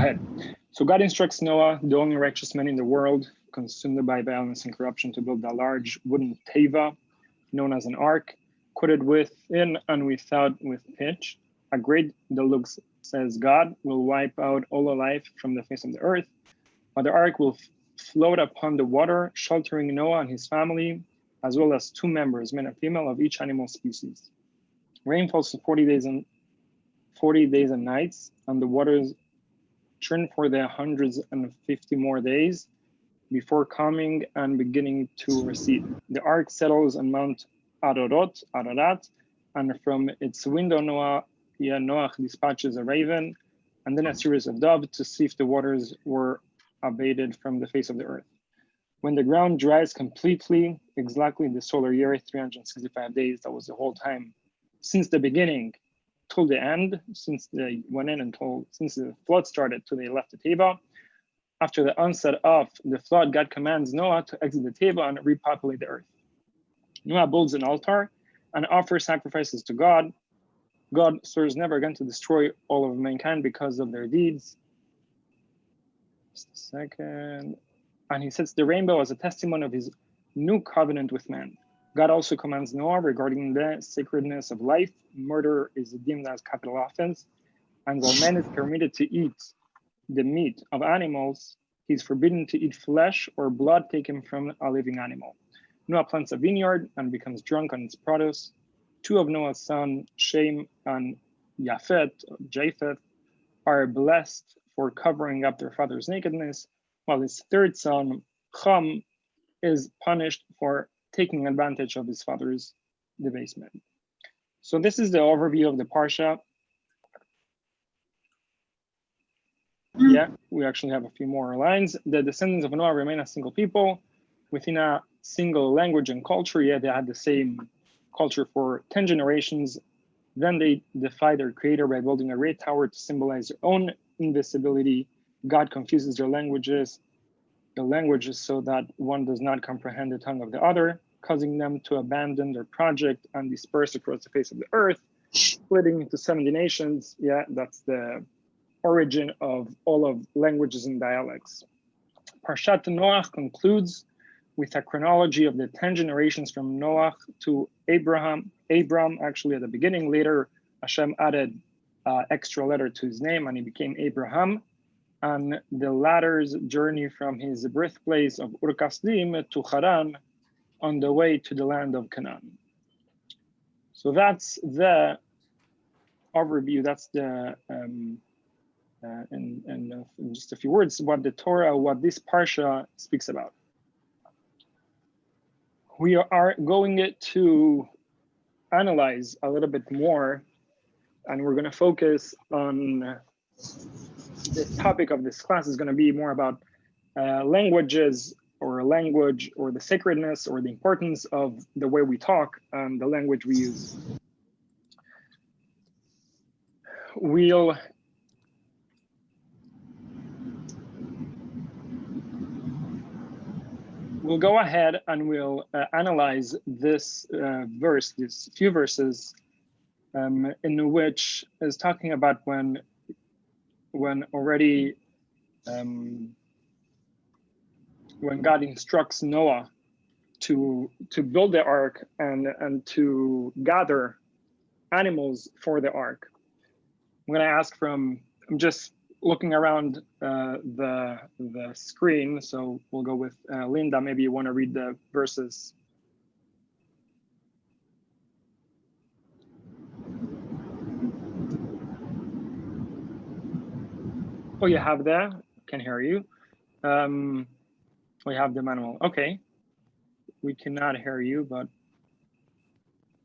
ahead. So God instructs Noah, the only righteous man in the world, consumed by violence and corruption, to build a large wooden teva, known as an ark, coated within and without with pitch. A great deluge, says God, will wipe out all life from the face of the earth, but the ark will float upon the water, sheltering Noah and his family, as well as 2 members, male and female, of each animal species. Rain falls for 40 days and nights, and the waters churn for the 150 more days before coming and beginning to recede. The ark settles on Mount Ararat, and from its window Noach dispatches a raven and then a series of doves to see if the waters were abated from the face of the earth. When the ground dries completely, exactly the solar year, 365 days, that was the whole time, since the beginning till the end, since they went in until, since the flood started till they left the Teva. After the onset of the flood, God commands Noah to exit the Teva and repopulate the earth. Noah builds an altar and offers sacrifices to God. God swears never again to destroy all of mankind because of their deeds. Just a second. And he sets the rainbow as a testimony of his new covenant with man. God also commands Noah regarding the sacredness of life. Murder is deemed as capital offense. And while man is permitted to eat the meat of animals, he's forbidden to eat flesh or blood taken from a living animal. Noah plants a vineyard and becomes drunk on its produce. 2 of Noah's sons, Shem and Japheth, are blessed for covering up their father's nakedness, while his 3rd son, Ham, is punished for taking advantage of his father's debasement. So this is the overview of the Parsha. Yeah, we actually have a few more lines. The descendants of Noah remain a single people within a single language and culture. Yeah, they had the same culture for 10 generations. Then they defy their creator by building a great tower to symbolize their own invisibility. God confuses the languages so that one does not comprehend the tongue of the other, causing them to abandon their project and disperse across the face of the earth, splitting into 70 nations. Yeah, that's the origin of all of languages and dialects. Parshat Noach concludes with a chronology of the 10 generations from Noach to Abram, actually at the beginning. Later, Hashem added extra letter to his name and he became Abraham. And the latter's journey from his birthplace of Ur Kasdim to Haran on the way to the land of Canaan. So that's the overview. That's the, in just a few words, what the Torah, what this Parsha speaks about. We are going to analyze a little bit more, and we're going to focus on the topic of this class is going to be more about languages or language or the sacredness or the importance of the way we talk and the language we use. We'll go ahead and we'll analyze this verse, these few verses in which is talking about when already when God instructs Noah to build the ark and to gather animals for the ark. I'm going to ask I'm just looking around the screen, so we'll go with Linda. Maybe you want to read the verses. Oh, you have that? Can hear you. We have the manual. Okay. We cannot hear you, but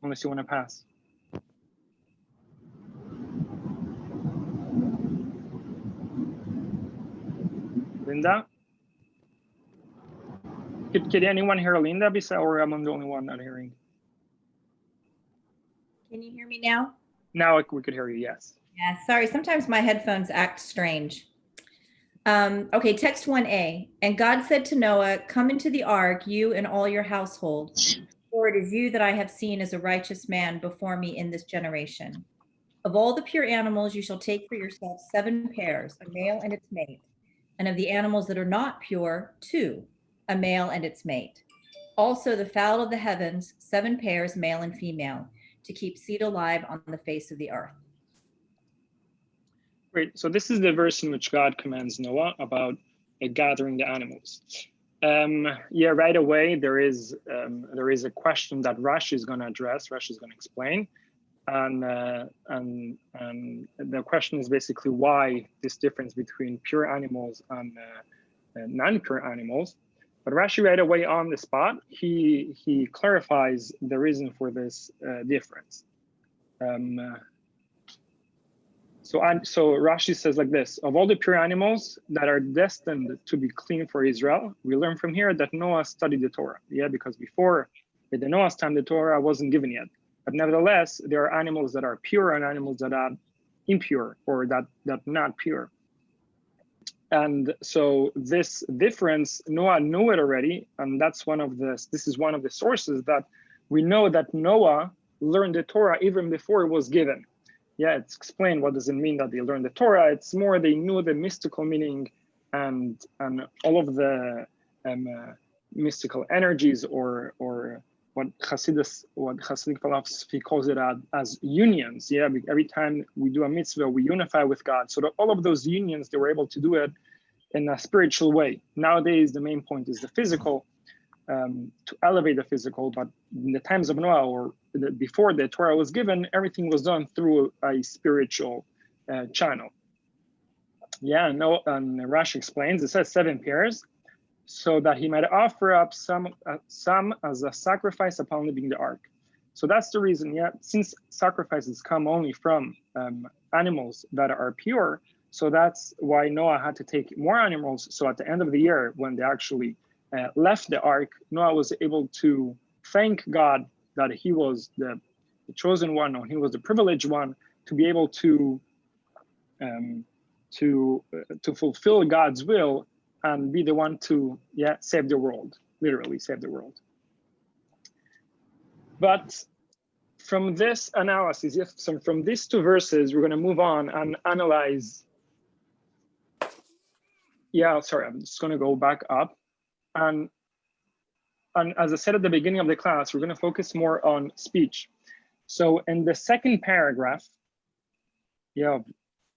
unless you want to pass. Linda? Could anyone hear Linda besides, or am I the only one not hearing? Can you hear me now? Now we could hear you, yes. Yeah, sorry, sometimes my headphones act strange. Okay, text 1a. And God said to Noah, come into the ark, you and all your household, for it is you that I have seen as a righteous man before me in this generation. Of all the pure animals, you shall take for yourself 7 pairs, a male and its mate. And of the animals that are not pure, 2, a male and its mate. Also the fowl of the heavens, 7 pairs, male and female, to keep seed alive on the face of the earth. Great. So this is the verse in which God commands Noah about gathering the animals. Yeah, right away there is a question that Rashi is going to address. Rashi is going to explain, and the question is basically why this difference between pure animals and non-pure animals. But Rashi right away on the spot he clarifies the reason for this difference. So Rashi says like this: of all the pure animals that are destined to be clean for Israel, we learn from here that Noah studied the Torah. Yeah, because before, at the Noah's time, the Torah wasn't given yet. But nevertheless, there are animals that are pure and animals that are impure, or that not pure. And so this difference, Noah knew it already, and this is one of the sources that we know that Noah learned the Torah even before it was given. Yeah, it's explained what does it mean that they learned the Torah. It's more they knew the mystical meaning and all of the mystical energies, or what Hasidic philosophy calls it as unions. Yeah, every time we do a mitzvah, we unify with God. So that all of those unions, they were able to do it in a spiritual way. Nowadays, the main point is the physical, to elevate the physical. But in the times of Noah, or before the Torah was given, everything was done through a spiritual channel. Yeah, no, and Rashi explains, it says 7 pairs, so that he might offer up some as a sacrifice upon leaving the ark. So that's the reason, yeah, since sacrifices come only from animals that are pure, so that's why Noah had to take more animals. So at the end of the year, when they actually left the ark, Noah was able to thank God that he was the chosen one, or he was the privileged one, to be able to fulfill God's will and be the one to save the world, literally save the world. But from this analysis, so from these 2 verses, we're going to move on and analyze. Yeah, sorry, I'm just going to go back up. And as I said at the beginning of the class, we're going to focus more on speech. So in the second paragraph,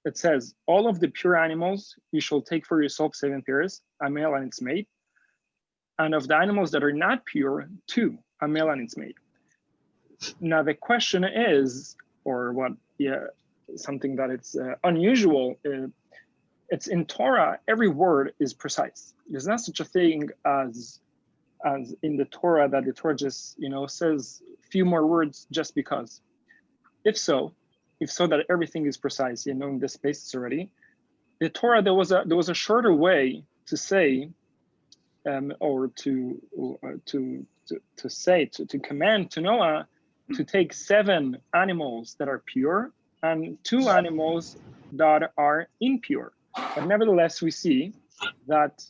it says, all of the pure animals you shall take for yourself 7 pairs, a male and its mate. And of the animals that are not pure, 2, a male and its mate. Now the question is, or what, something that it's unusual, it's in Torah, every word is precise. There's not such a thing as in the Torah that the Torah just, says a few more words just because. If so that everything is precise, in this basis already, the Torah, there was a shorter way to say, or to command to Noah to take 7 animals that are pure and 2 animals that are impure. But nevertheless, we see that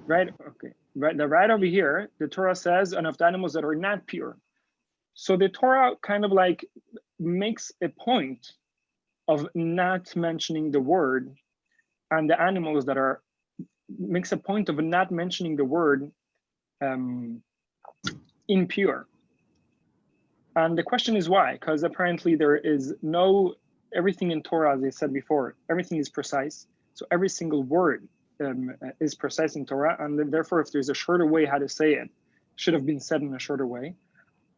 right over here, the Torah says, and of the animals that are not pure. So the Torah kind of like makes a point of not mentioning the word, and the animals that are, makes a point of not mentioning the word impure. And the question is why? Because apparently there is everything in Torah, as I said before, everything is precise. So every single word is precise in Torah, and therefore if there's a shorter way how to say it, should have been said in a shorter way.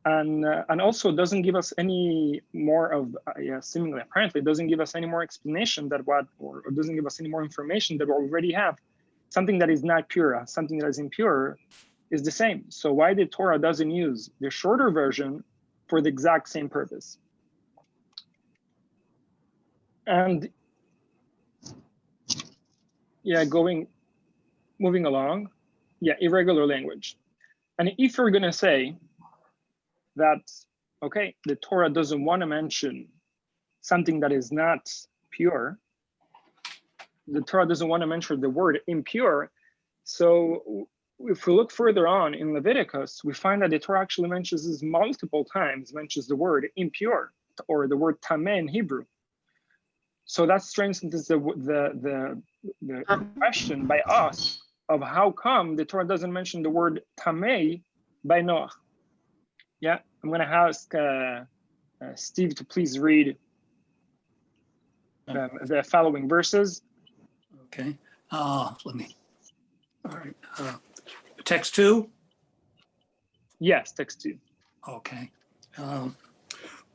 And also doesn't give us any more of, seemingly, apparently doesn't give us any more explanation or doesn't give us any more information that we already have. Something that is not pure, something that is impure is the same. So why the Torah doesn't use the shorter version for the exact same purpose? And moving along, irregular language. And if you're gonna say that, okay, the Torah doesn't want to mention something that is not pure, the Torah doesn't want to mention the word impure, so if we look further on in Leviticus, we find that the Torah actually mentions this multiple times, mentions the word impure or the word tameh in Hebrew. So that strengthens the question by us of how come the Torah doesn't mention the word tameh by Noach. Yeah, I'm going to ask Steve to please read the following verses. Okay, let me, all right. Text 2? Yes, text 2. Okay.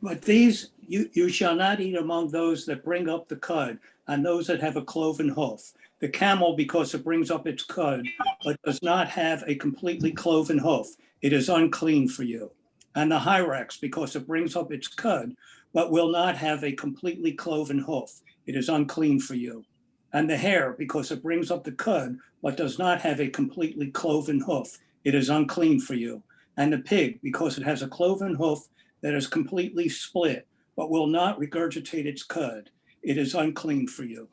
But these, you shall not eat among those that bring up the cud, and those that have a cloven hoof. The camel, because it brings up its cud, but does not have a completely cloven hoof, it is unclean for you. And the hyrax, because it brings up its cud, but will not have a completely cloven hoof, it is unclean for you. And the hare, because it brings up the cud, but does not have a completely cloven hoof, it is unclean for you. And the pig, because it has a cloven hoof that is completely split, but will not regurgitate its cud, it is unclean for you.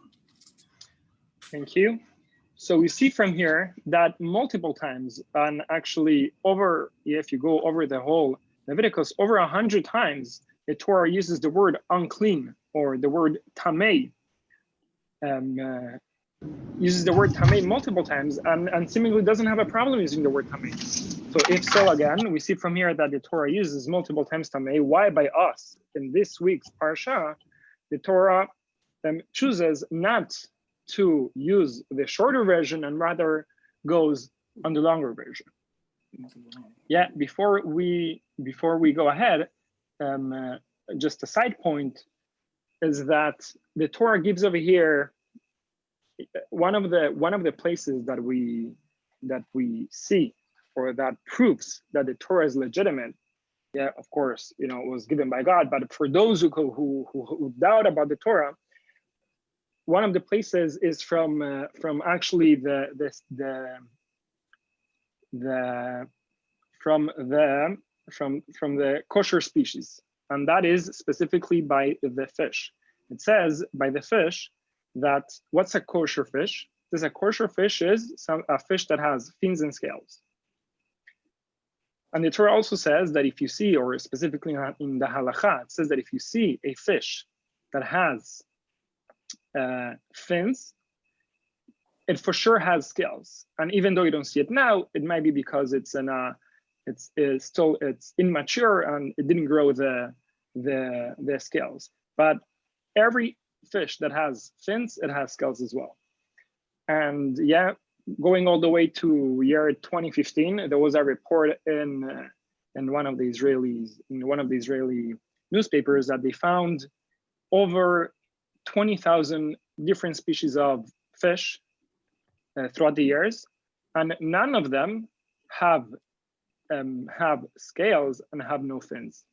Thank you. So we see from here that multiple times, and actually if you go over the whole Leviticus, over 100 times, the Torah uses the word unclean or the word tameh. Uses the word tameh multiple times and seemingly doesn't have a problem using the word tameh. So if so, again, we see from here that the Torah uses multiple times tameh. Why by us in this week's parsha, the Torah chooses not to use the shorter version and rather goes on the longer version. Yeah, before we go ahead, just a side point is that the Torah gives over here one of the places that we see or that proves that the Torah is legitimate. Yeah, of course, it was given by God, but for those who doubt about the Torah, one of the places is from actually the kosher species, and that is specifically by the fish. It says by the fish that what's a kosher fish? This a kosher fish is a fish that has fins and scales. And the Torah also says that if you see, or specifically in the halacha, it says that if you see a fish that has fins, it for sure has scales. And even though you don't see it now, it might be because it's immature and it didn't grow the scales. But every fish that has fins, it has scales as well. And yeah, going all the way to year 2015, there was a report in one of the Israeli newspapers that they found over 20,000 different species of fish throughout the years, and none of them have scales and have no fins.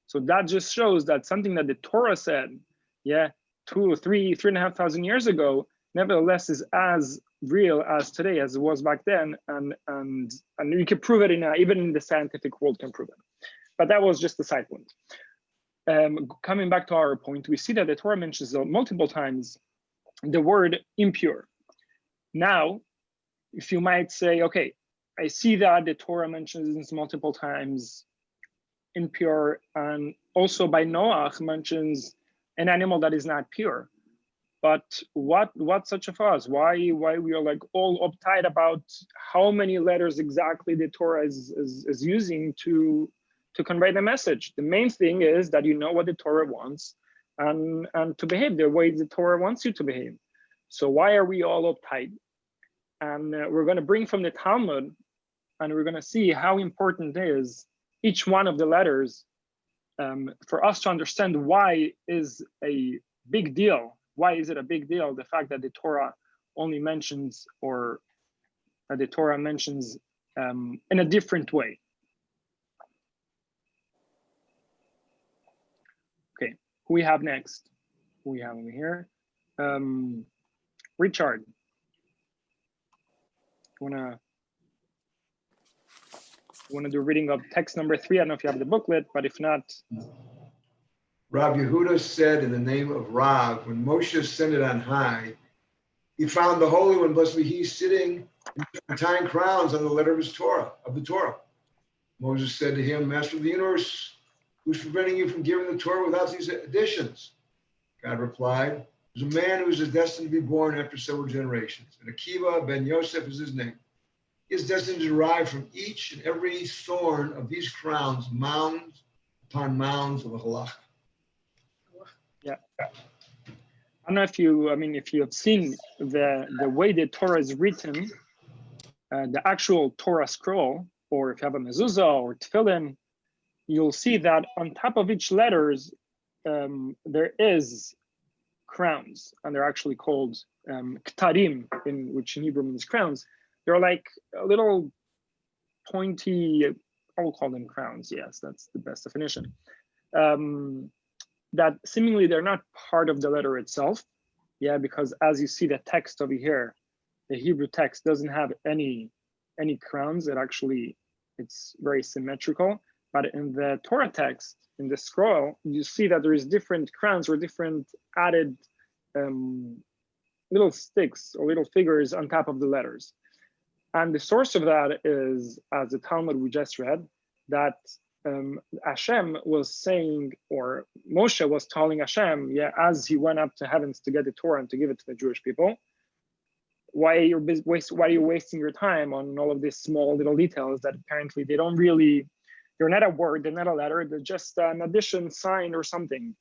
So that just shows that something that the Torah said, yeah, 2 or 3,500 years ago, nevertheless is as real as today as it was back then, and you can prove it even in the scientific world can prove it. But that was just a side point. Coming back to our point, we see that the Torah mentions multiple times the word impure. Now, if you might say, okay, I see that the Torah mentions this multiple times impure, and also by Noach mentions an animal that is not pure. But what such of us? Why we are like all uptight about how many letters exactly the Torah is using to convey the message? The main thing is that you know what the Torah wants and to behave the way the Torah wants you to behave. So why are we all uptight? And we're going to bring from the Talmud, and we're going to see how important it is each one of the letters for us to understand why is a big deal. Why is it a big deal? The fact that the Torah only mentions, or that the Torah mentions in a different way. Okay, who we have next? Who we have over here? Richard. You wanna do reading of text number 3? I don't know if you have the booklet, but if not. Rav Yehuda said in the name of Rav, when Moshe ascended on high, he found the Holy One, blessed be He, sitting in 10 crowns on the letter of his Torah, of the Torah. Moses said to him, Master of the universe, who's preventing you from giving the Torah without these additions? God replied, there's a man who is destined to be born after several generations, and Akiva ben Yosef is his name. He is destined to derive from each and every thorn of these crowns, mounds upon mounds of the halacha. Yeah. I don't know if you, if you have seen the way the Torah is written, the actual Torah scroll, or if you have a mezuzah or tefillin, you'll see that on top of each letters, there is crowns, and they're actually called ktarim, which in Hebrew means crowns. They're like a little pointy, I will call them crowns. Yes, that's the best definition. That seemingly they're not part of the letter itself. Yeah, because as you see the text over here, the Hebrew text doesn't have any crowns. It's very symmetrical. But in the Torah text, in the scroll, you see that there is different crowns or different added little sticks or little figures on top of the letters. And the source of that is, as the Talmud we just read, that Hashem was saying, or Moshe was telling Hashem, yeah, as he went up to heavens to get the Torah and to give it to the Jewish people, why are you wasting your time on all of these small little details that apparently they don't really, they're not a word, they're not a letter, they're just an addition sign or something.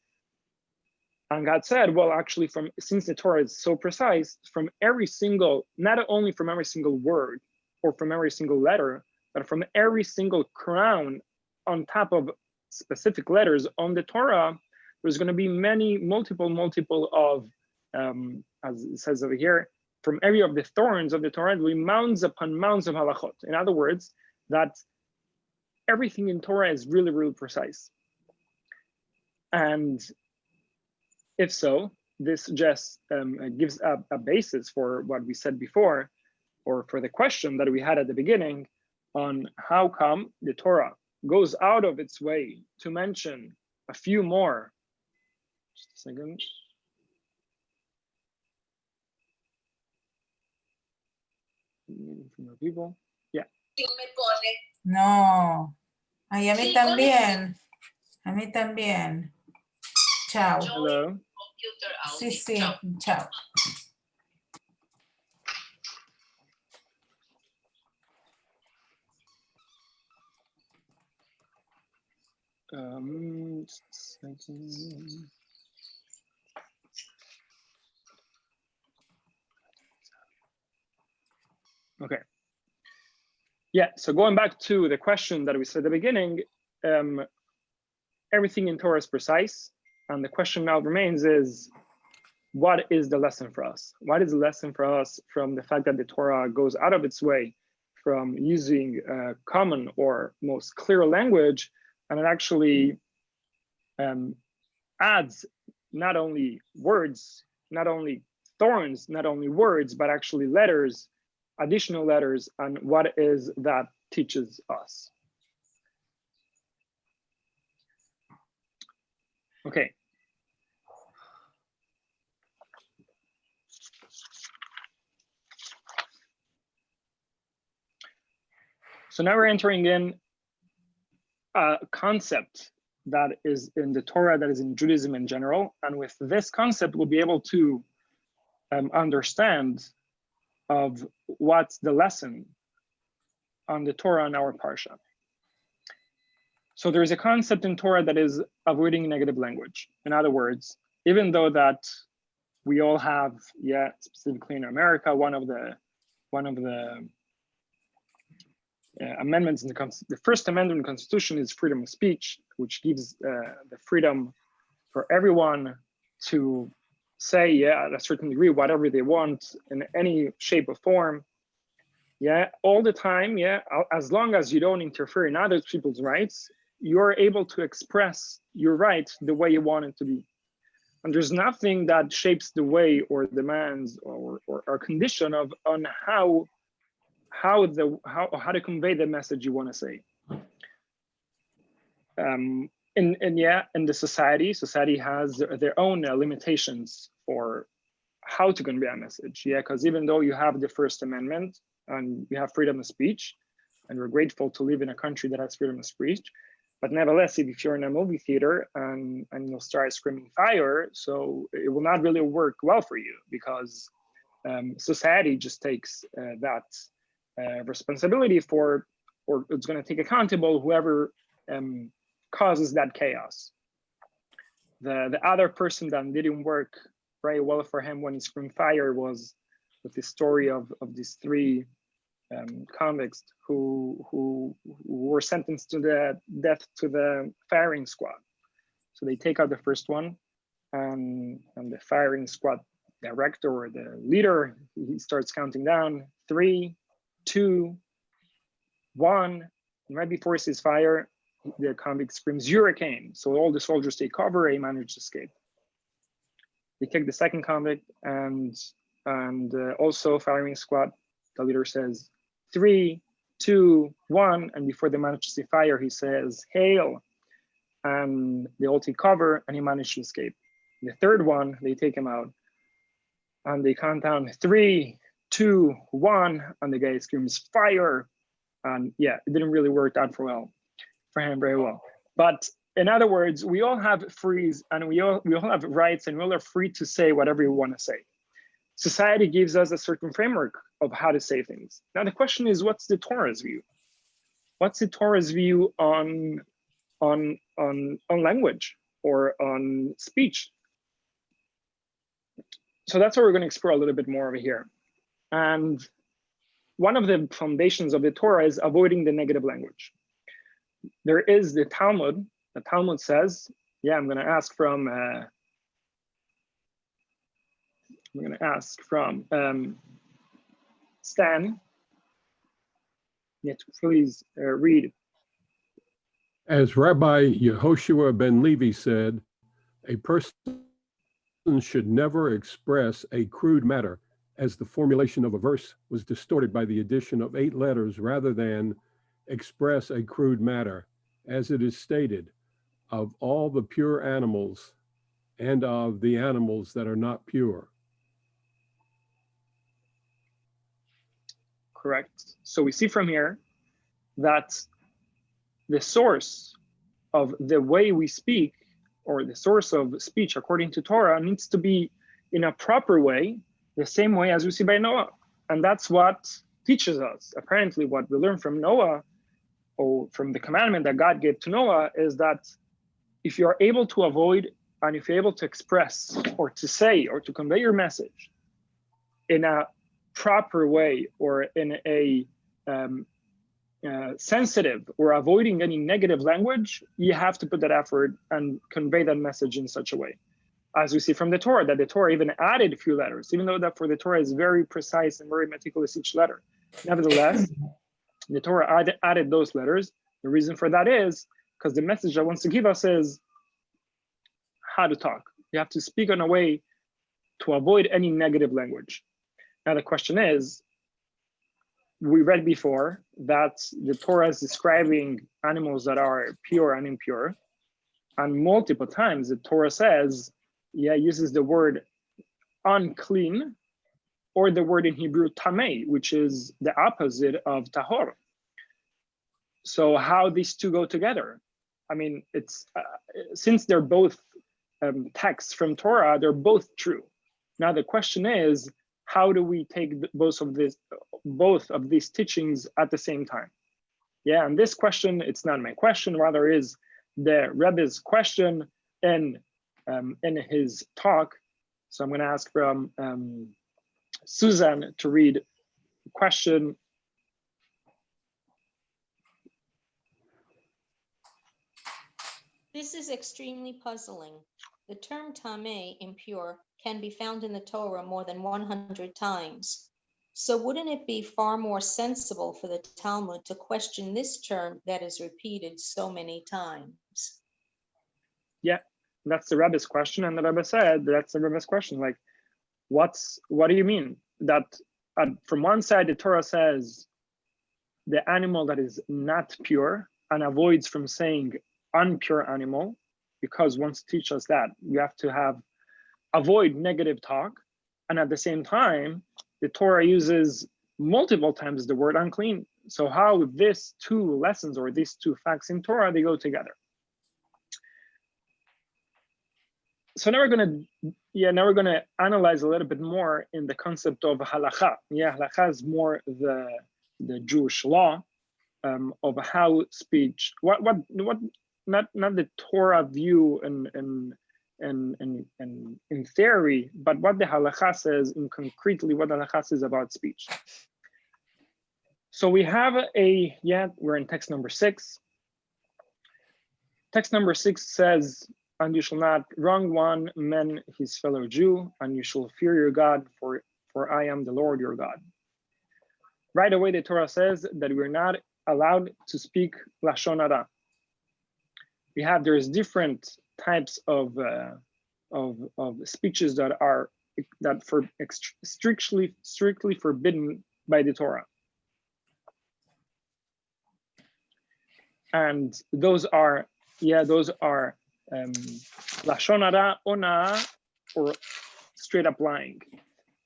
And God said, well, actually, since the Torah is so precise, from every single, not only from every single word or from every single letter, but from every single crown on top of specific letters on the Torah, there's going to be multiple of, as it says over here, from every of the thorns of the Torah, there will be mounds upon mounds of halachot. In other words, that everything in Torah is really, really precise. And if so, this just gives a basis for what we said before, or for the question that we had at the beginning on how come the Torah goes out of its way to mention a few more. Just a second. People. Yeah. No. Ay, a mí también. A mí también. Chao. Hello. Sí, sí. Chao. Just a second. Okay. Yeah, so going back to the question that we said at the beginning, everything in Torah is precise. And the question now remains is, what is the lesson for us? What is the lesson for us from the fact that the Torah goes out of its way from using common or most clear language, and it actually adds not only words, not only thorns, not only words, but actually letters, additional letters, and what is that teaches us. Okay. So now we're entering in a concept that is in the Torah, that is in Judaism in general. And with this concept, we'll be able to understand of what's the lesson on the Torah and our Parsha. So there's a concept in Torah that is avoiding negative language. In other words, even though that we all have, yeah, specifically in America, one of the amendments in the First Amendment in the Constitution is freedom of speech, which gives the freedom for everyone to say, yeah, at a certain degree, whatever they want in any shape or form, yeah, all the time, yeah, as long as you don't interfere in other people's rights, you're able to express your right the way you want it to be. And there's nothing that shapes the way or demands or condition of on how to convey the message you want to say. In the society has their own limitations for how to convey a message. Yeah, because even though you have the First Amendment and you have freedom of speech, and we're grateful to live in a country that has freedom of speech, but nevertheless, if you're in a movie theater and you'll start screaming fire, so it will not really work well for you, because society just takes that responsibility for, or it's going to take accountable whoever causes that chaos. The other person that didn't work very well for him when he screamed fire was with the story of these three convicts who were sentenced to the death to the firing squad. So they take out the first one, and the firing squad director or the leader, he starts counting down 3, 2, 1, and right before he says fire, the convict screams hurricane. So all the soldiers take cover, he managed to escape. They take the second convict, and also firing squad, the leader says 3, 2, 1, and before they manage to say fire, he says hail, and they all take cover, and he managed to escape. The third one, they take him out, and they count down 3, 2, 1, and the guy screams fire, and yeah, it didn't really work out for him very well. But in other words, we all have frees, and we all have rights, and we all are free to say whatever we want to say. Society gives us a certain framework of how to say things. Now the question is, what's the Torah's view? What's the Torah's view on language or on speech? So that's what we're going to explore a little bit more over here. And one of the foundations of the Torah is avoiding the negative language. There is the Talmud. The Talmud says, yeah, I'm going to ask from Stan. Yeah, please read. As Rabbi Yehoshua ben Levi said, a person should never express a crude matter, as the formulation of a verse was distorted by the addition of 8 letters rather than express a crude matter, as it is stated, of all the pure animals and of the animals that are not pure. Correct. So we see from here that the source of the way we speak, or the source of speech according to Torah, needs to be in a proper way, the same way as we see by Noah. And that's what teaches us. Apparently what we learn from Noah, or from the commandment that God gave to Noah, is that if you are able to avoid, and if you're able to express or to say or to convey your message in a proper way, or in a sensitive, or avoiding any negative language, you have to put that effort and convey that message in such a way. As we see from the Torah, that the Torah even added a few letters, even though that for the Torah is very precise and very meticulous each letter. Nevertheless, the Torah added those letters. The reason for that is because the message that wants to give us is how to talk. You have to speak in a way to avoid any negative language. Now the question is, we read before that the Torah is describing animals that are pure and impure, and multiple times the Torah says, yeah, uses the word unclean, or the word in Hebrew tamei, which is the opposite of tahor. So how these two go together? I mean, it's since they're both texts from Torah, they're both true. Now the question is, how do we take both of these teachings at the same time? Yeah, and this question, it's not my question, rather is the Rebbe's question in his talk. So I'm going to ask from Susan to read the question. This is extremely puzzling. The term tamei, impure, can be found in the Torah more than 100 times. So wouldn't it be far more sensible for the Talmud to question this term that is repeated so many times? Yeah, that's the Rebbe's question, and the Rebbe said that's the Rebbe's question. Like, what do you mean that from one side the Torah says the animal that is not pure and avoids from saying unpure animal, because once teach us that you have to avoid negative talk, And at the same time, the Torah uses multiple times the word unclean. So how these two lessons or these two facts in Torah, they go together. So now we're gonna analyze a little bit more in the concept of halakha. Yeah, halakha is more the Jewish law of how speech. What not the Torah view and in theory, but what the halakha says in concretely what the halakha says about speech. So we have we're in text number 6. Text number 6 says, and you shall not wrong one man his fellow Jew, and you shall fear your God, for I am the Lord your God. Right away, the Torah says that we're not allowed to speak lashon hara. There's different types of speeches that strictly forbidden by the Torah, and those are lashon hara, onah, or straight up lying.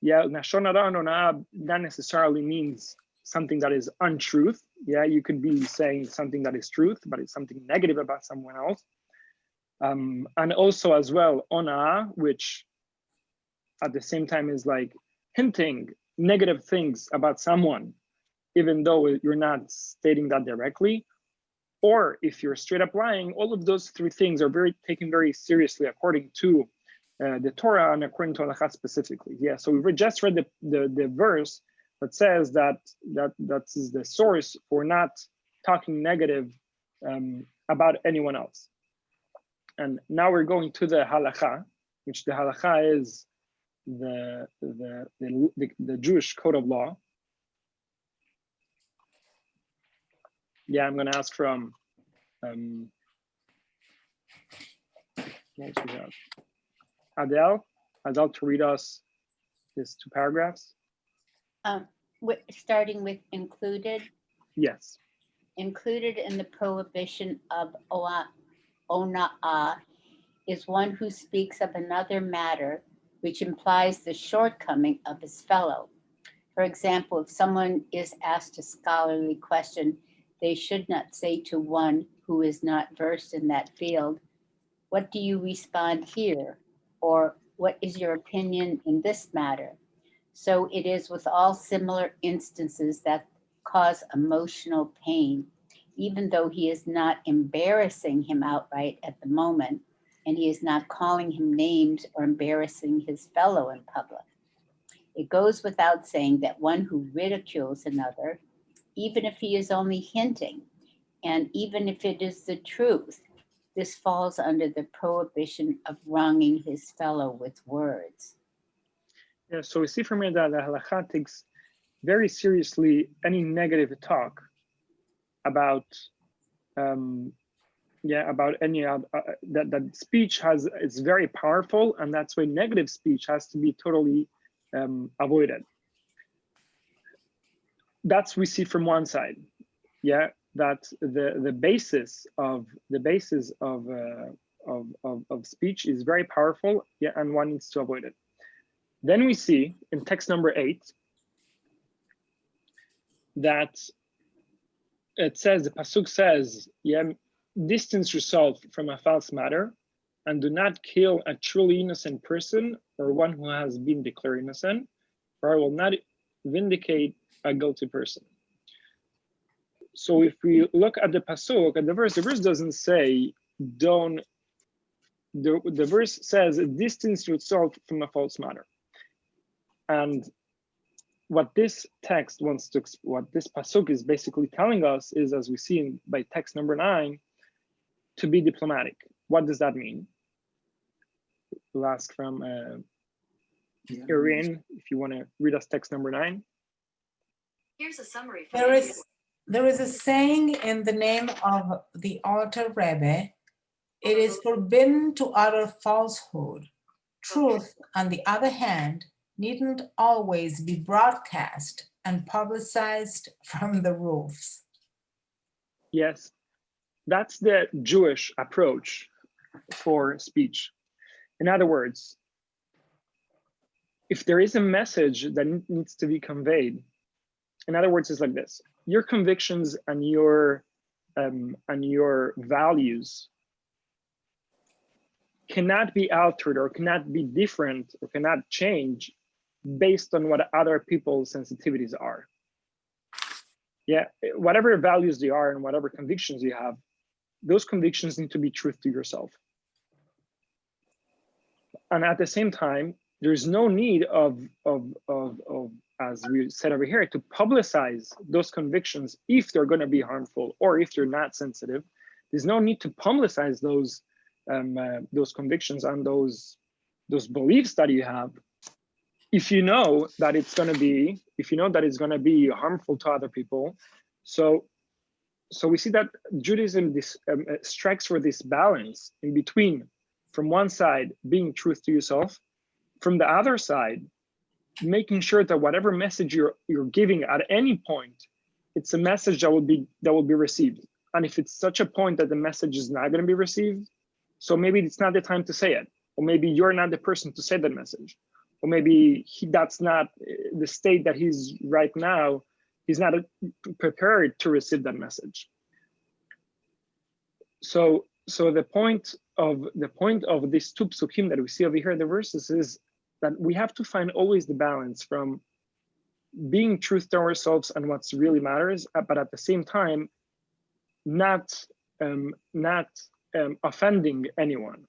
Lashon hara and onah not necessarily means something that is untruth. You could be saying something that is truth, but it's something negative about someone else. And also as well, onah, which at the same time is like hinting negative things about someone, even though you're not stating that directly. Or if you're straight up lying, all of those three things are taken very seriously according to the Torah and according to halakha specifically. So we just read the verse that says that is the source for not talking negative about anyone else. And now we're going to the halakha, which the halakha is the Jewish code of law. I'm going to ask from Adele to read us these 2 paragraphs. Starting with included. Yes. Included in the prohibition of ona'ah is one who speaks of another matter which implies the shortcoming of his fellow. For example, if someone is asked a scholarly question, they should not say to one who is not versed in that field, "What do you respond here?" or "What is your opinion in this matter?" So it is with all similar instances that cause emotional pain, even though he is not embarrassing him outright at the moment, and he is not calling him names or embarrassing his fellow in public. It goes without saying that one who ridicules another, even if he is only hinting, and even if it is the truth, this falls under the prohibition of wronging his fellow with words. So we see from here that the halakha takes very seriously any negative talk about about any that speech it's very powerful, and that's why negative speech has to be totally avoided. That's we see from one side, that the basis of speech is very powerful, and one needs to avoid it. Then we see in text number 8 that it says, the pasuk says, distance yourself from a false matter, and do not kill a truly innocent person or one who has been declared innocent, for I will not vindicate a guilty person. So if we look at the pasuk, at the verse doesn't say don't. The verse says distance yourself from a false matter. And what this text what this pasuk is basically telling us is, as we see by text number 9, to be diplomatic. What does that mean? We'll ask from Irene, if you want to read us text number 9. Here's a summary. There is a saying in the name of the Alter Rebbe: it is forbidden to utter falsehood. Truth, on the other hand, needn't always be broadcast and publicized from the roofs. Yes, that's the Jewish approach for speech. In other words, if there is a message that needs to be conveyed, in other words, it's like this: your convictions and your values cannot be altered or cannot be different or cannot change based on what other people's sensitivities are. Yeah, whatever values they are and whatever convictions you have, those convictions need to be truth to yourself. And at the same time, there's no need of as we said over here, to publicize those convictions if they're going to be harmful or if they're not sensitive. There's no need to publicize those convictions and those beliefs that you have if you know that it's going to be harmful to other people. So we see that Judaism strikes for this balance in between, from one side being truth to yourself, from the other side making sure that whatever message you're giving at any point, it's a message that will be received. And if it's such a point that the message is not going to be received, so maybe it's not the time to say it, or maybe you're not the person to say that message, or maybe that's not the state that he's right now. He's not prepared to receive that message. So the point of these two psukim that we see over here in the verses is that we have to find always the balance from being truth to ourselves and what really matters, but at the same time, not offending anyone.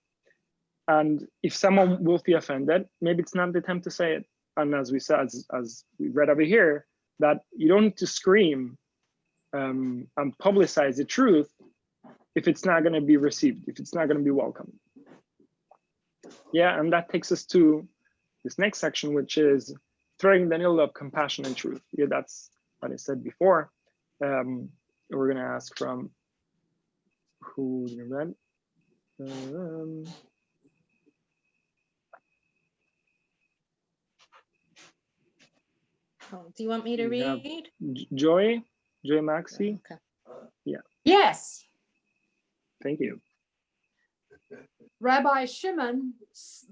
And if someone will be offended, maybe it's not the time to say it. And as we said, as we read over here, that you don't need to scream and publicize the truth if it's not going to be received, if it's not going to be welcomed. Yeah, and that takes us to this next section, which is threading the needle of compassion and truth. Yeah, that's what I said before. We're going to ask from who you read. Do you want me to read? Joy Maxi. Okay. Yeah. Yes. Thank you. Rabbi Shimon,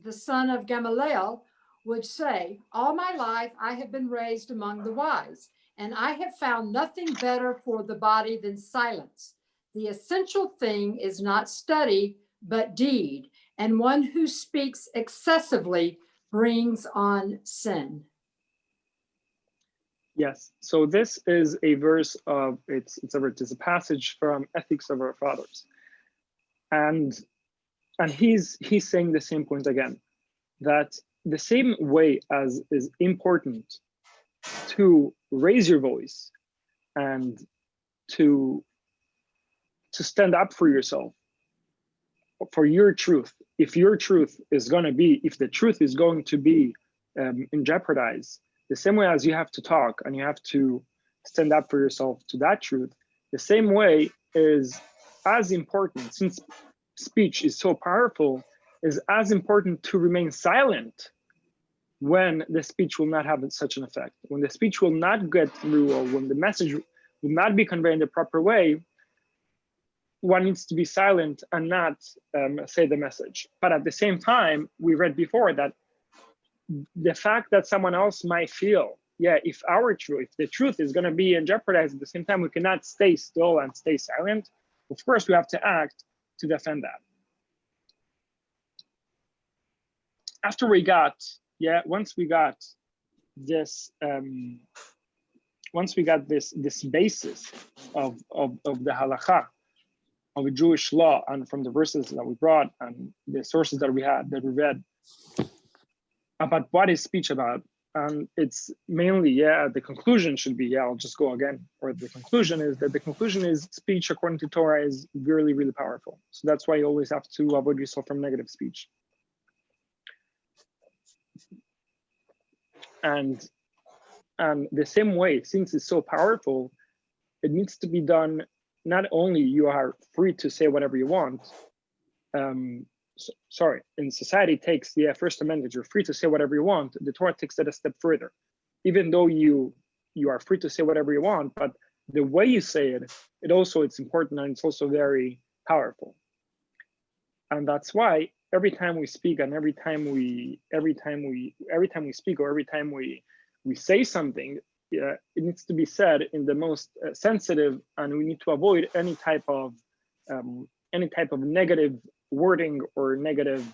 the son of Gamaliel, would say, "All my life I have been raised among the wise, and I have found nothing better for the body than silence. The essential thing is not study, but deed, and one who speaks excessively brings on sin." Yes, so this is a verse of, it's a passage from Ethics of Our Fathers. And he's saying the same point again, that the same way as is important to raise your voice and to stand up for yourself, for your truth, if the truth is going to be in jeopardize, the same way as you have to talk and you have to stand up for yourself to that truth, the same way is as important, since speech is so powerful, is as important to remain silent when the speech will not have such an effect, when the speech will not get through, or when the message will not be conveyed in the proper way. One needs to be silent and not say the message. But at the same time, we read before that the fact that someone else might feel, yeah, if the truth is going to be in jeopardize, at the same time, we cannot stay still and stay silent. Of course, we have to act to defend that. Once we got this basis of the halakha, of the Jewish law, and from the verses that we brought and the sources that we read about what is speech about, and it's mainly, the conclusion should be, I'll just go again, or the conclusion is speech according to Torah is really, really powerful. So that's why you always have to avoid yourself from negative speech. And the same way, since it's so powerful, it needs to be done. Not only you are free to say whatever you want. In society takes the First Amendment, you're free to say whatever you want. The Torah takes that a step further. Even though you are free to say whatever you want, but the way you say it, it's important, and it's also very powerful. And that's why every time we speak and every time we speak or every time we say something, it needs to be said in the most sensitive, and we need to avoid any type of negative wording or negative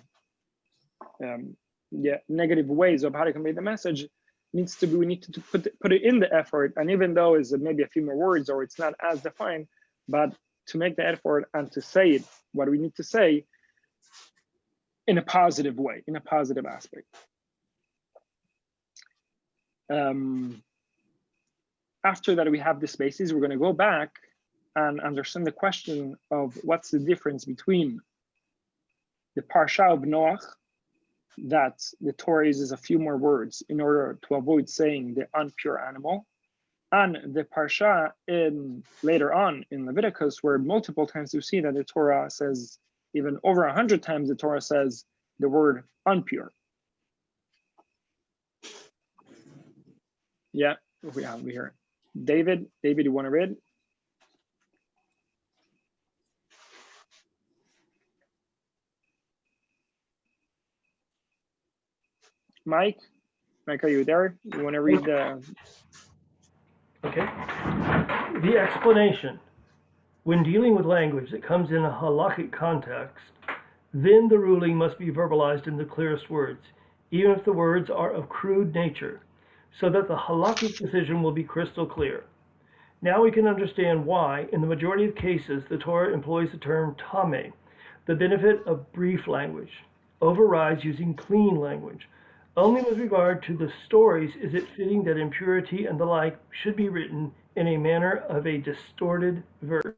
negative ways of how to convey the message. We need to put it in the effort, and even though it's maybe a few more words or it's not as defined, but to make the effort and to say it, what we need to say, in a positive way, in a positive aspect. After that, we have this basis. We're going to go back and understand the question of what's the difference between the Parsha of Noach, that the Torah uses a few more words in order to avoid saying the unpure animal, and the Parsha later on in Leviticus, where multiple times you see that the Torah says, even over 100 times the Torah says the word unpure. Yeah, we have here. David, you want to read? Mike, are you there? You want to read the... Okay. The explanation. When dealing with language that comes in a halakhic context, then the ruling must be verbalized in the clearest words, even if the words are of crude nature, so that the halakhic decision will be crystal clear. Now we can understand why, in the majority of cases, the Torah employs the term tameh. The benefit of brief language overrides using clean language. Only with regard to the stories is it fitting that impurity and the like should be written in a manner of a distorted verse.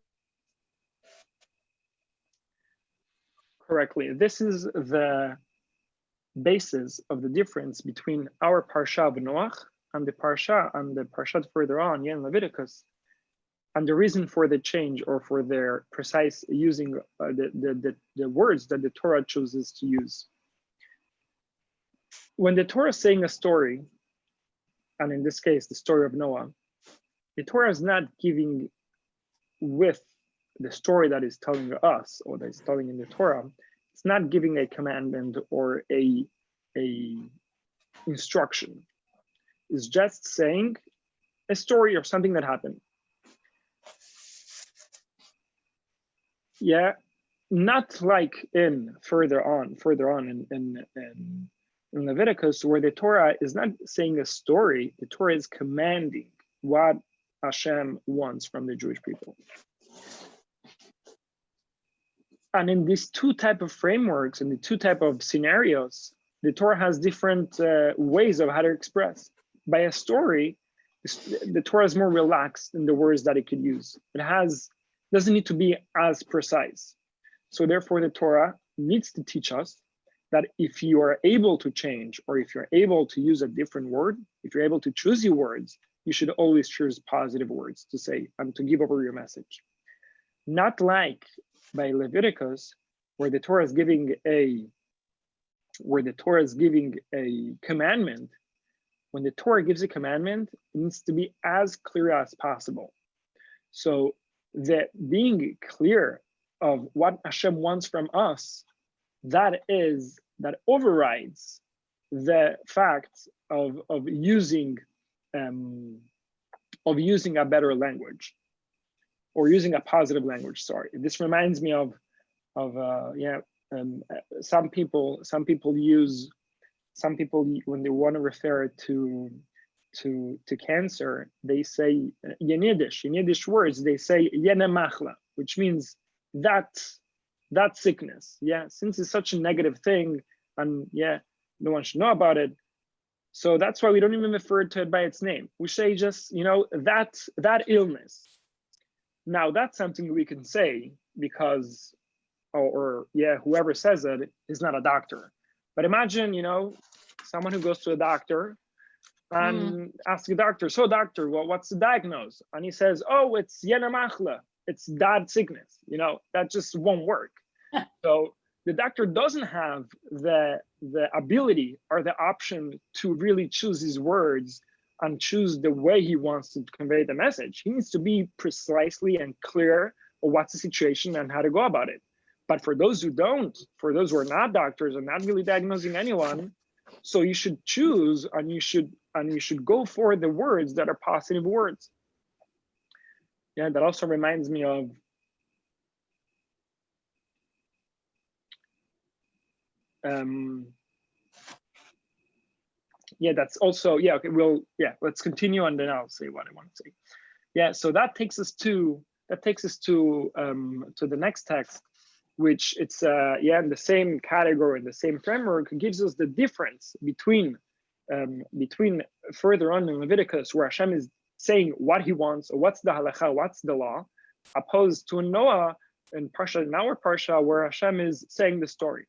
Correctly. This is the basis of the difference between our Parsha of Noach and the Parshat further on, in Leviticus, and the reason for the change or for their precise using the words that the Torah chooses to use. When the Torah is saying a story, and in this case, the story of Noah, the Torah is not giving with the story that is telling us or that is telling in the Torah. It's not giving a commandment or a instruction. It's just saying a story or something that happened. Yeah, not like further on in Leviticus, where the Torah is not saying a story, the Torah is commanding what Hashem wants from the Jewish people. And in these two type of frameworks and the two type of scenarios, the Torah has different ways of how to express. By a story, the Torah is more relaxed in the words that it could use. It doesn't need to be as precise. So therefore, the Torah needs to teach us that if you are able to change, or if you're able to use a different word, if you're able to choose your words, you should always choose positive words to say and to give over your message. Not like by Leviticus, where the Torah is giving a commandment. When the Torah gives a commandment, it needs to be as clear as possible. So that being clear of what Hashem wants from us, that overrides the fact of using a better language, or using a positive language. Sorry, this reminds me of some people when they want to refer to cancer, they say in Yiddish words, they say yene machla, which means that sickness. Yeah, since it's such a negative thing, and no one should know about it, so that's why we don't even refer to it by its name. We say just that illness. Now that's something we can say because whoever says it is not a doctor. But imagine someone who goes to a doctor and asks the doctor, so doctor, well, what's the diagnosis? And he says, oh, it's yena machla, it's that sickness. That just won't work. So the doctor doesn't have the ability or the option to really choose his words and choose the way he wants to convey the message. He needs to be precisely and clear on what's the situation and how to go about it. But for those who don't, for those who are not doctors and not really diagnosing anyone, so you should choose and you should go for the words that are positive words. Yeah, that also reminds me of yeah, that's also, yeah, okay, let's continue and then I'll say what I want to say. Yeah, so that takes us to the next text, which it's in the same category, in the same framework, gives us the difference between further on in Leviticus, where Hashem is saying what he wants, or what's the halacha, what's the law, opposed to Noah in our parsha, where Hashem is saying the story.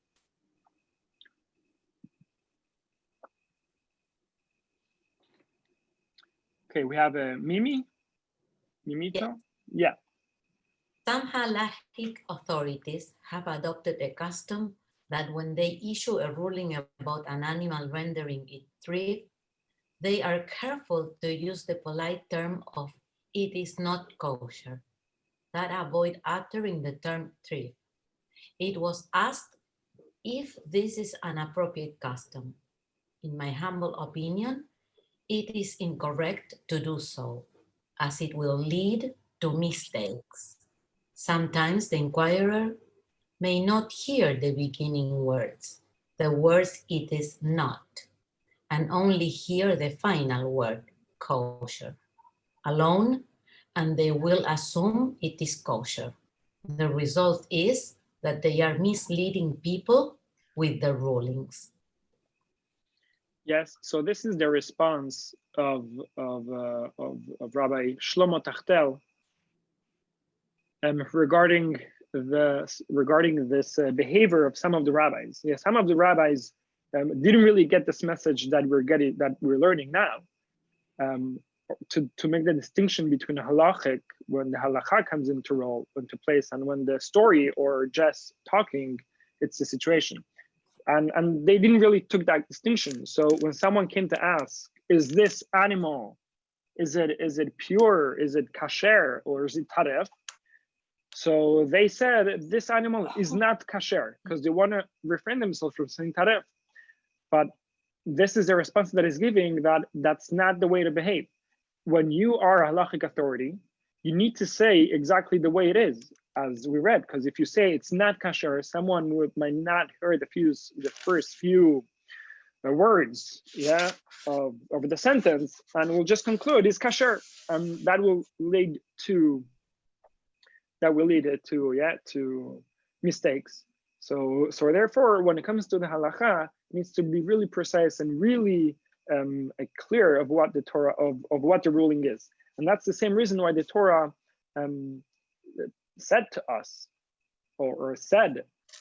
Okay, we have a Mimito? Yeah. Some halachic authorities have adopted a custom that when they issue a ruling about an animal rendering it treif, they are careful to use the polite term of "it is not kosher," that avoid uttering the term treif. It was asked if this is an appropriate custom. In my humble opinion, it is incorrect to do so, as it will lead to mistakes. Sometimes the inquirer may not hear the beginning words, the words "it is not," and only hear the final word, kosher, alone, and they will assume it is kosher. The result is that they are misleading people with the rulings. Yes, so this is the response of Rabbi Shlomo Tachtel regarding this behavior of some of the rabbis. Yeah, some of the rabbis didn't really get this message that we're learning now. To make the distinction between halachic, when the halacha comes into place, and when the story or just talking, it's the situation. And they didn't really took that distinction. So when someone came to ask, is this animal, is it pure, is it kasher, or is it taref? So they said this animal is not kasher, because they want to refrain themselves from saying taref. But this is a response that is giving that that's not the way to behave. When you are a halachic authority, you need to say exactly the way it is, as we read, because if you say it's not kasher, someone might not hear the first few words, of the sentence, and will just conclude it's kasher, and that will lead to mistakes. So therefore, when it comes to the halacha, it needs to be really precise and really clear of what the Torah of what the ruling is, and that's the same reason why the Torah said to us, or said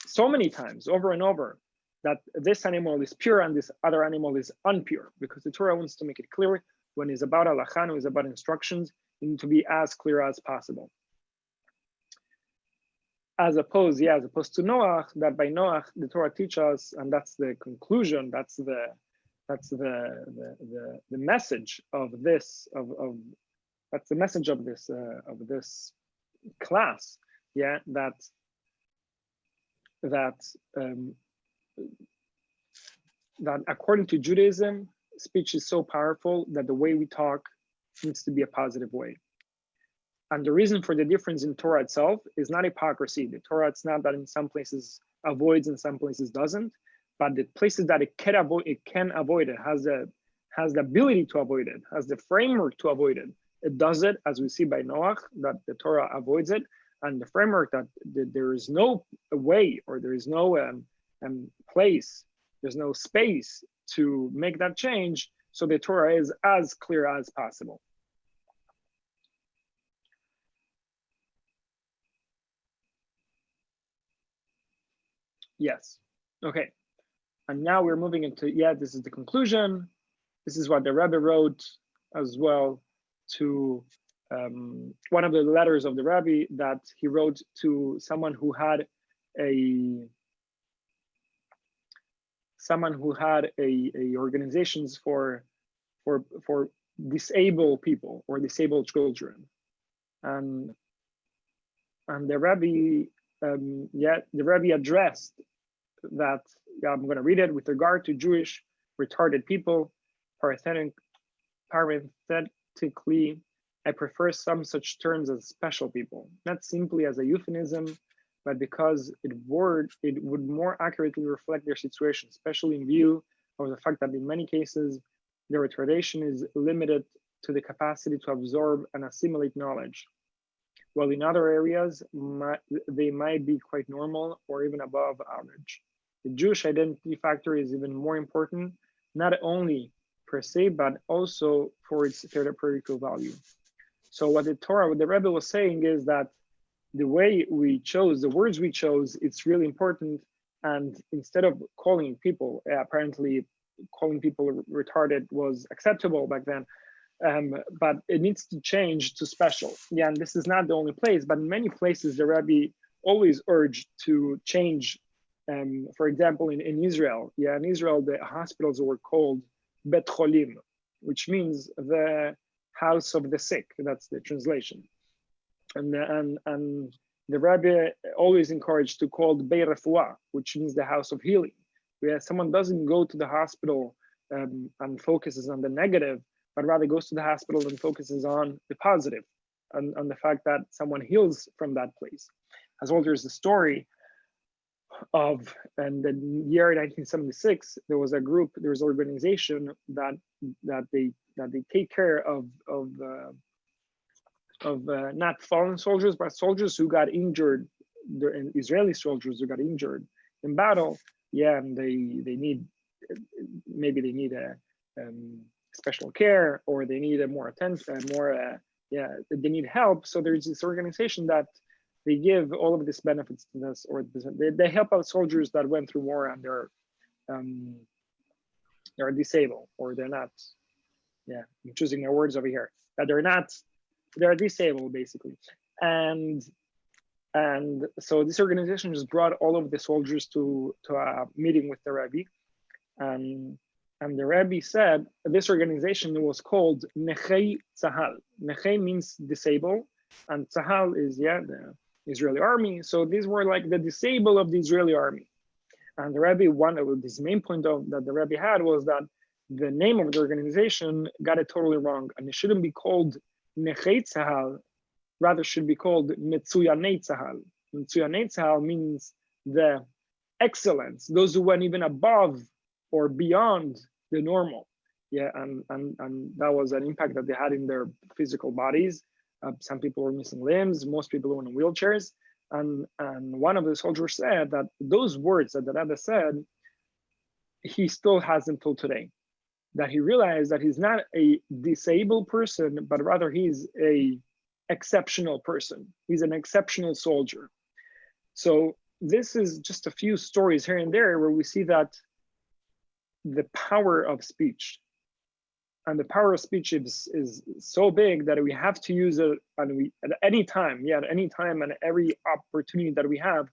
so many times over and over, that this animal is pure and this other animal is impure, because the Torah wants to make it clear. When it's about halacha, when it's about instructions, you need to be as clear as possible. As opposed to Noach, that by Noach the Torah teaches us, and that's the conclusion, that's the message of this that's the message of this class, that according to Judaism, speech is so powerful that the way we talk needs to be a positive way. And the reason for the difference in Torah itself is not hypocrisy. The Torah, it's not that in some places avoids, in some places doesn't, but the places that it can avoid it, has the ability to avoid it, has the framework to avoid it. It does it, as we see by Noach, that the Torah avoids it, and the framework that there is no way, or there is no place, there's no space to make that change. So the Torah is as clear as possible. Yes. Okay. And now we're moving into, this is the conclusion. This is what the Rabbi wrote as well to one of the letters of the Rabbi that he wrote to someone who had a organizations for disabled people or disabled children. And the Rabbi the Rabbi addressed that, I'm going to read it, with regard to Jewish retarded people, parenthetically, I prefer some such terms as special people, not simply as a euphemism, but because it would more accurately reflect their situation, especially in view of the fact that in many cases, their retardation is limited to the capacity to absorb and assimilate knowledge, while in other areas, they might be quite normal or even above average. The Jewish identity factor is even more important, not only per se, but also for its therapeutical value. So what the Rebbe was saying is that the way we chose, the words we chose, it's really important. And instead of calling people, apparently calling people retarded was acceptable back then, but it needs to change to special. Yeah, and this is not the only place, but in many places, the Rabbi always urged to change. For example, in Israel, in Israel, the hospitals were called Bet Cholim, which means the house of the sick. That's the translation. And the Rabbi always encouraged to call the Beit Refuah, which means the house of healing. Where someone doesn't go to the hospital and focuses on the negative, but rather goes to the hospital and focuses on the positive, and on the fact that someone heals from that place. As well, there's the story of, in the year 1976, there was an organization that they take care of not fallen soldiers, but soldiers who got injured, Israeli soldiers who got injured in battle. Yeah, and they need, maybe they need a special care, or they need a more attention, they need help. So there's this organization that they give all of these benefits to this, or they help out soldiers that went through war and they're disabled, or they're not. Yeah, I'm choosing their words over here. That they're disabled basically, and so this organization just brought all of the soldiers to a meeting with the Rabbi, and the Rabbi said this organization was called Nechei Tzahal. Nechei means disabled, and Tzahal is the Israeli army. So these were like the disabled of the Israeli army. And the Rabbi, his main point that the Rabbi had was that the name of the organization got it totally wrong, and it shouldn't be called Nechei Tzahal, rather should be called Metzuyanei Tzahal. Metzuyanei Tzahal means the excellence, those who went even above or beyond the normal. Yeah, and that was an impact that they had in their physical bodies. Some people were missing limbs, most people were in wheelchairs. And one of the soldiers said that those words that the Rebbe said, he still has until today. That he realized that he's not a disabled person, but rather he's a exceptional person. He's an exceptional soldier. So this is just a few stories here and there where we see that the power of speech, and the power of speech is so big that we have to use it, and at any time and every opportunity that we have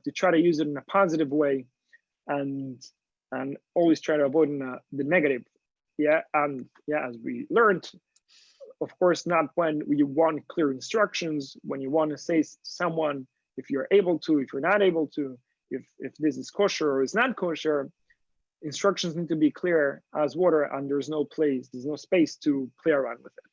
to try to use it in a positive way, and always try to avoid the negative. As we learned, of course, not when you want clear instructions, when you want to say to someone, if you're able to, if you're not able to, if this is kosher or is not kosher. Instructions need to be clear as water, and there's no space to play around with it.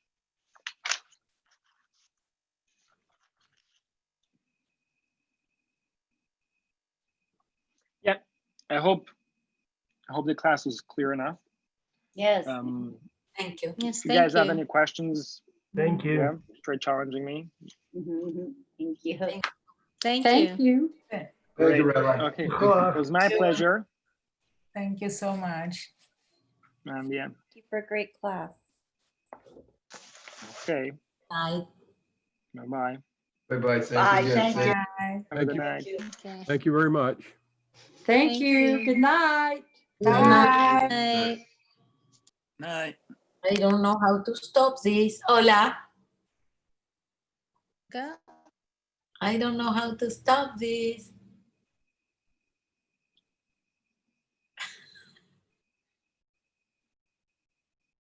Yeah, I hope the class was clear enough. Yes. Thank you. Yes, If you guys have any questions, Thank you. Yeah, try challenging me. Thank you. Thank you. Thank you, Rabbi. Okay, it was my pleasure. Thank you so much. And yeah, Thank you for a great class. okay. Bye. Bye-bye. Bye-bye. Bye. Thank you again. Thank you. Bye. Have a good you. night. Okay. Thank you very much. Thank you. Good night. Bye. Bye. Night. I don't know how to stop this. Hola. Go. I don't know how to stop this.